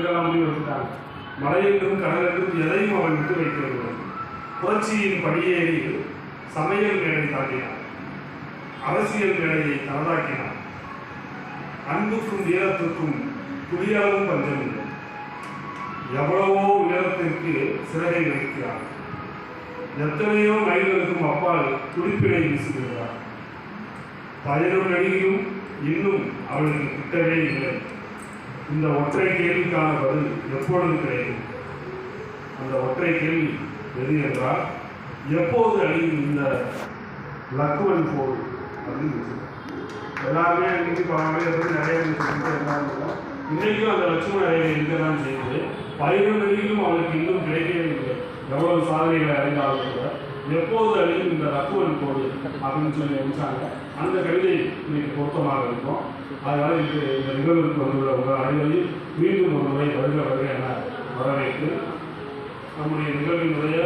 முடிவெடுத்தாங்க. மலையென்றும் கடலென்றும் எதையும் அவன் விட்டு வைக்கவில்லை. புரட்சியின் படியேறி சமையல் மேடை தாக்கினான். அரசியல் மேடையை தனதாக்கினான். அன்புக்கும் வீரத்திற்கும் துளியாவும் பஞ்சமில்லை. எவ்வளவோ உயரத்திற்கு சிறகை வைக்கிறார். எத்தனையோ மைல்களுக்கும் அப்பால் துடிப்பினை வீசுகிறார். பயனும் நடிகையும் இன்னும் அவளுக்கு கிட்டவே இல்லை. இந்த ஒற்றை கேள்விக்கான பதில் எப்பொழுது கிடைக்கும்? அந்த ஒற்றை கேள்வி எது என்றால், எப்போது அழியும் இந்த லக்குவன் போர் அப்படின்னு எல்லாருமே இன்னைக்கு பரவாயில்ல நிறைய எல்லாரும் இன்றைக்கும் அந்த லட்சுமண ரேகை இருக்கதான் செய்யுது. பயனும் நடிகையும் அவளுக்கு இன்னும் கிடைக்கவே இல்லை. எவ்வளவு சாதனைகளை அடைந்தாலும் கூட எப்போது அழியும் இந்த லக்குவன் போர் அப்படின்னு சொல்லி நினைச்சாங்க. அந்த கவிதை இன்னைக்கு பொருத்தமாக இருக்கும். அதனால இந்த நிகழ்வுக்கு வந்துள்ள உங்கள் அனைவரையும் மீண்டும் ஒரு முறை வருக என வரவேற்று நம்முடைய நிகழ்வினுடைய